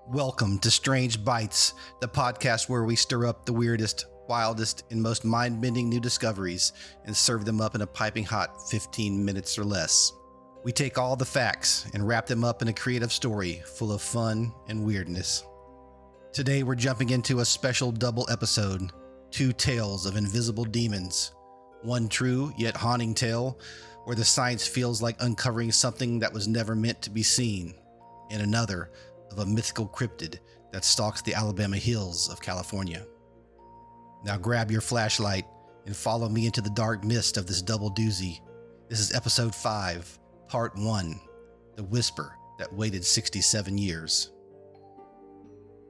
Welcome to Strange Bites, the podcast where we stir up the weirdest, wildest, and most mind-bending new discoveries and serve them up in a piping hot 15 minutes or less. We take all the facts and wrap them up in a creative story full of fun and weirdness. Today we're jumping into a special double episode, two tales of invisible demons. One true yet haunting tale where the science feels like uncovering something that was never meant to be seen, and another of a mythical cryptid that stalks the Alabama hills of California. Now grab your flashlight and follow me into the dark mist of this double doozy. This is episode 5, part 1, The Whisper That Waited 67 Years.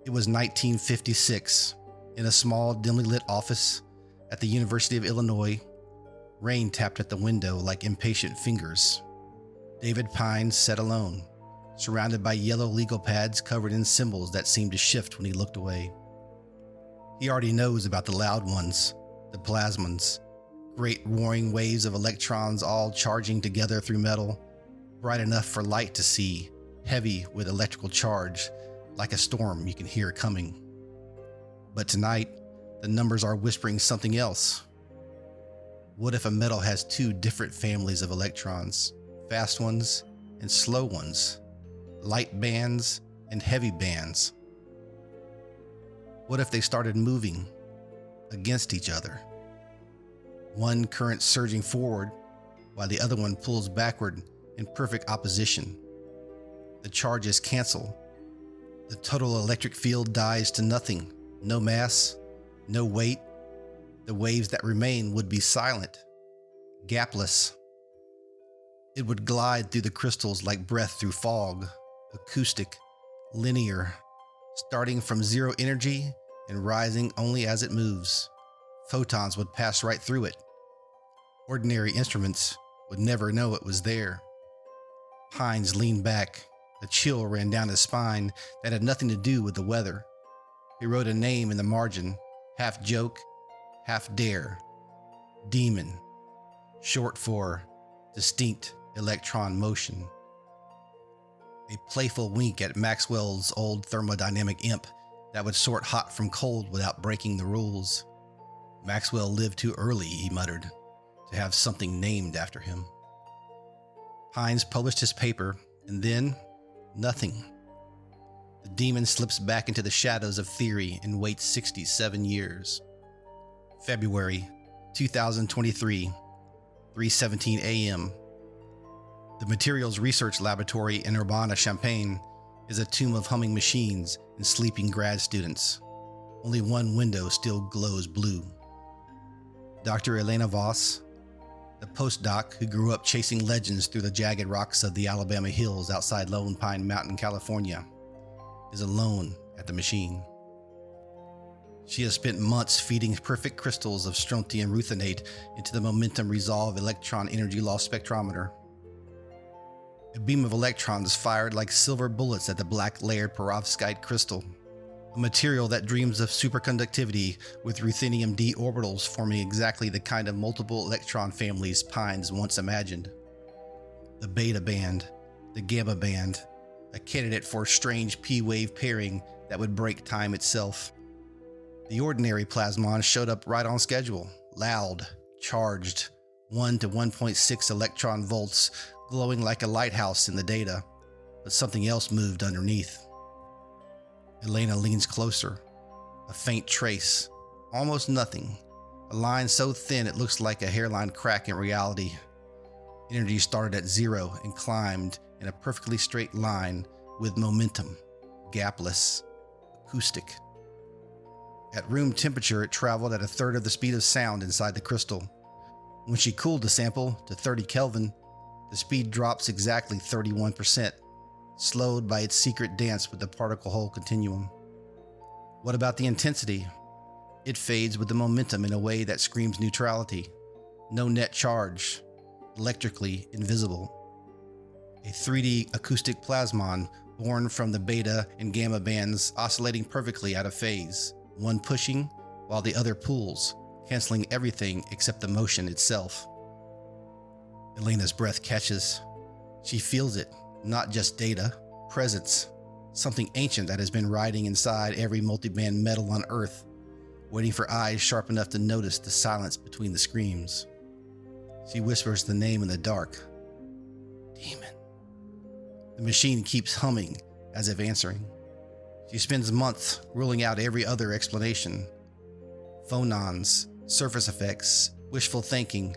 It was 1956, in a small, dimly lit office at the University of Illinois. Rain tapped at the window like impatient fingers. David Pine sat alone, surrounded by yellow legal pads covered in symbols that seemed to shift when he looked away. He already knows about the loud ones, the plasmons, great roaring waves of electrons all charging together through metal, bright enough for light to see, heavy with electrical charge, like a storm you can hear coming. But tonight, the numbers are whispering something else. What if a metal has two different families of electrons, fast ones and slow ones? Light bands and heavy bands? What if they started moving against each other? One current surging forward while the other one pulls backward in perfect opposition. The charges cancel. The total electric field dies to nothing. No mass, no weight. The waves that remain would be silent, gapless. It would glide through the crystals like breath through fog. Acoustic, linear, starting from zero energy and rising only as it moves. Photons would pass right through it. Ordinary instruments would never know it was there. Hines leaned back. A chill ran down his spine that had nothing to do with the weather. He wrote a name in the margin, half joke, half dare. Demon, short for distinct electron motion. A playful wink at Maxwell's old thermodynamic imp that would sort hot from cold without breaking the rules. Maxwell lived too early, he muttered, to have something named after him. Hines published his paper, and then nothing. The demon slips back into the shadows of theory and waits 67 years. February 2023, 3:17 a.m. The Materials Research Laboratory in Urbana-Champaign is a tomb of humming machines and sleeping grad students. Only one window still glows blue. Dr. Elena Voss, the postdoc who grew up chasing legends through the jagged rocks of the Alabama hills outside Lone Pine Mountain, California, is alone at the machine. She has spent months feeding perfect crystals of strontium ruthenate into the momentum resolve electron energy loss spectrometer. A beam of electrons fired like silver bullets at the black-layered perovskite crystal, a material that dreams of superconductivity with ruthenium d orbitals forming exactly the kind of multiple electron families Pines once imagined. The beta band, the gamma band, a candidate for a strange p-wave pairing that would break time itself. The ordinary plasmon showed up right on schedule, loud, charged, 1 to 1.6 electron volts, glowing like a lighthouse in the data, but something else moved underneath. Elena leans closer. A faint trace, almost nothing. A line so thin it looks like a hairline crack in reality. Energy started at zero and climbed in a perfectly straight line with momentum, gapless, acoustic. At room temperature, it traveled at a third of the speed of sound inside the crystal. When she cooled the sample to 30 Kelvin, the speed drops exactly 31%, slowed by its secret dance with the particle hole continuum. What about the intensity? It fades with the momentum in a way that screams neutrality. No net charge, electrically invisible. A 3D acoustic plasmon born from the beta and gamma bands oscillating perfectly out of phase, one pushing while the other pulls, canceling everything except the motion itself. Elena's breath catches. She feels it, not just data, presence, something ancient that has been riding inside every multi-band metal on Earth, waiting for eyes sharp enough to notice the silence between the screams. She whispers the name in the dark. Demon. The machine keeps humming as if answering. She spends months ruling out every other explanation. Phonons, surface effects, wishful thinking.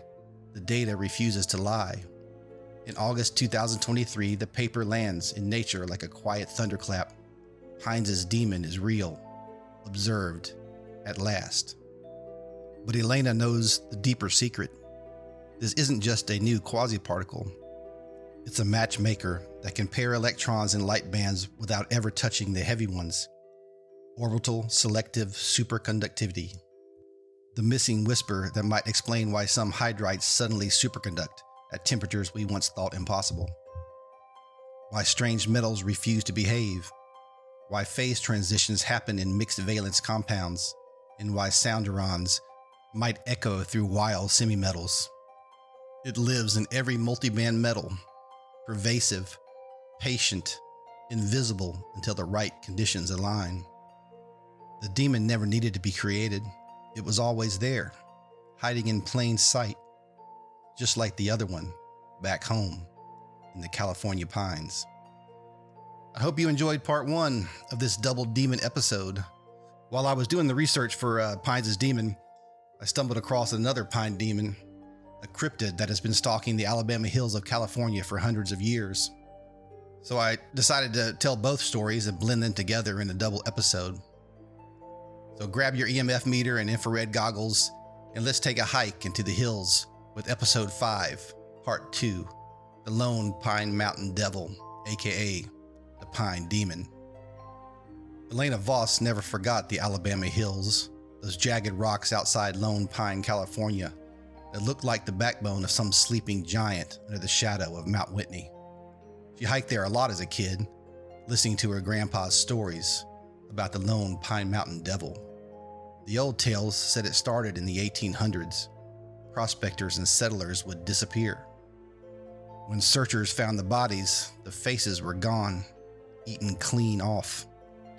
The data refuses to lie. In August 2023, the paper lands in Nature like a quiet thunderclap. Heinz's demon is real, observed, at last. But Elena knows the deeper secret. This isn't just a new quasi-particle. It's a matchmaker that can pair electrons in light bands without ever touching the heavy ones. Orbital selective superconductivity. The missing whisper that might explain why some hydrides suddenly superconduct at temperatures we once thought impossible. Why strange metals refuse to behave. Why phase transitions happen in mixed valence compounds. And why soundirons might echo through wild semimetals. It lives in every multiband metal, pervasive, patient, invisible until the right conditions align. The demon never needed to be created. It was always there, hiding in plain sight, just like the other one, back home in the California pines. I hope you enjoyed part 1 of this double demon episode. While I was doing the research for Pines' demon, I stumbled across another pine demon, a cryptid that has been stalking the Alabama hills of California for hundreds of years. So I decided to tell both stories and blend them together in a double episode. So grab your EMF meter and infrared goggles, and let's take a hike into the hills with episode 5, part 2, the Lone Pine Mountain Devil, aka the Pine Demon. Elena Voss never forgot the Alabama hills, those jagged rocks outside Lone Pine, California, that looked like the backbone of some sleeping giant under the shadow of Mount Whitney. She hiked there a lot as a kid, listening to her grandpa's stories about the Lone Pine Mountain Devil. The old tales said it started in the 1800s. Prospectors and settlers would disappear. When searchers found the bodies, the faces were gone, eaten clean off.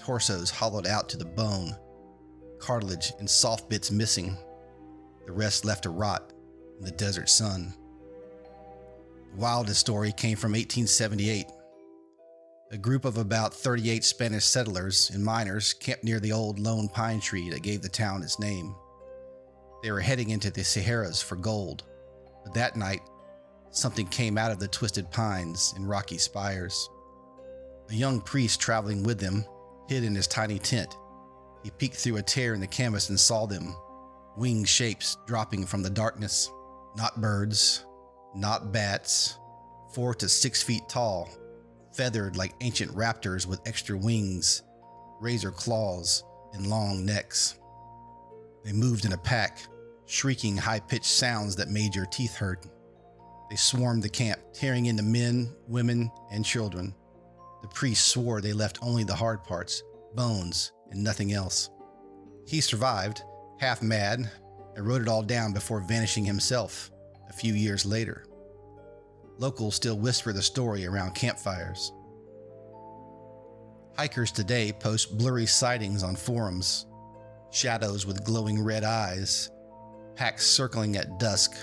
Torsos hollowed out to the bone, cartilage and soft bits missing, the rest left to rot in the desert sun. The wildest story came from 1878. A group of about 38 Spanish settlers and miners camped near the old lone pine tree that gave the town its name. They were heading into the Sierras for gold, but that night, something came out of the twisted pines and rocky spires. A young priest traveling with them hid in his tiny tent. He peeked through a tear in the canvas and saw them, winged shapes dropping from the darkness. Not birds, not bats, 4 to 6 feet tall, feathered like ancient raptors with extra wings, razor claws, and long necks. They moved in a pack, shrieking high-pitched sounds that made your teeth hurt. They swarmed the camp, tearing into men, women, and children. The priest swore they left only the hard parts, bones, and nothing else. He survived, half mad, and wrote it all down before vanishing himself a few years later. Locals still whisper the story around campfires. Hikers today post blurry sightings on forums, shadows with glowing red eyes, packs circling at dusk.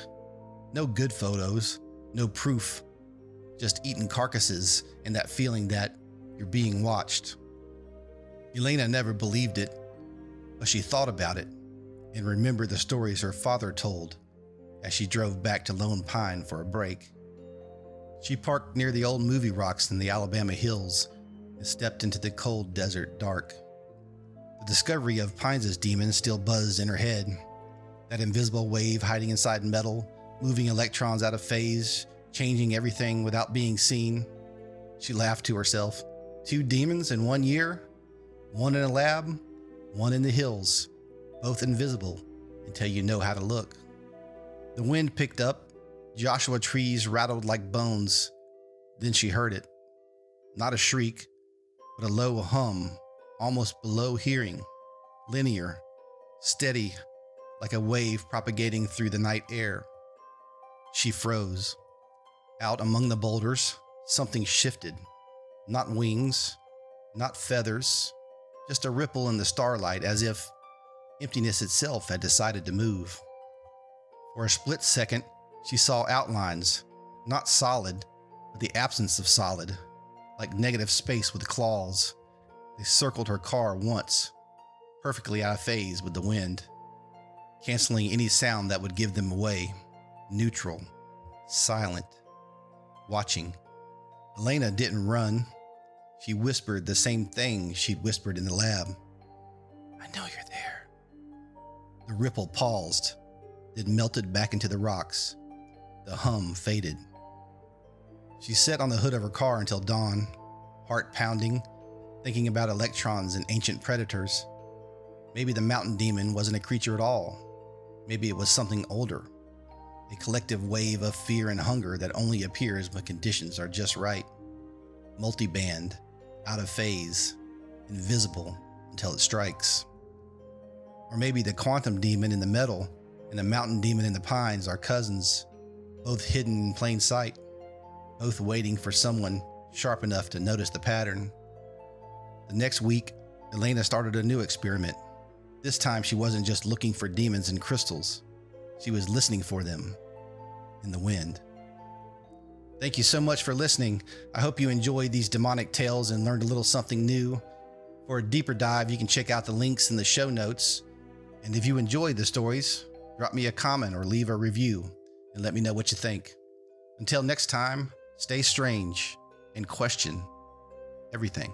No good photos, no proof, just eaten carcasses and that feeling that you're being watched. Elena never believed it, but she thought about it and remembered the stories her father told as she drove back to Lone Pine for a break. She parked near the old movie rocks in the Alabama hills and stepped into the cold desert dark. The discovery of Pines' demon still buzzed in her head, that invisible wave hiding inside metal, moving electrons out of phase, changing everything without being seen. She laughed to herself. 2 demons in 1 year? One in a lab, one in the hills, both invisible until you know how to look. The wind picked up, Joshua trees rattled like bones. Then she heard it. Not a shriek, but a low hum, almost below hearing, linear, steady, like a wave propagating through the night air. She froze. Out among the boulders, something shifted. Not wings, Not feathers, just a ripple in the starlight, as if emptiness itself had decided to move. For a split second, she saw outlines, not solid, but the absence of solid, like negative space with claws. They circled her car once, perfectly out of phase with the wind, canceling any sound that would give them away. Neutral, silent, watching. Elena didn't run. She whispered the same thing she'd whispered in the lab. "I know you're there." The ripple paused, then melted back into the rocks. The hum faded. She sat on the hood of her car until dawn, heart pounding, thinking about electrons and ancient predators. Maybe the mountain demon wasn't a creature at all. Maybe it was something older, a collective wave of fear and hunger that only appears when conditions are just right. Multiband, out of phase, invisible until it strikes. Or maybe the quantum demon in the metal and the mountain demon in the pines are cousins, both hidden in plain sight, both waiting for someone sharp enough to notice the pattern. The next week, Elena started a new experiment. This time she wasn't just looking for demons and crystals. She was listening for them in the wind. Thank you so much for listening. I hope you enjoyed these demonic tales and learned a little something new. For a deeper dive, you can check out the links in the show notes. And if you enjoyed the stories, drop me a comment or leave a review and let me know what you think. Until next time, stay strange and question everything.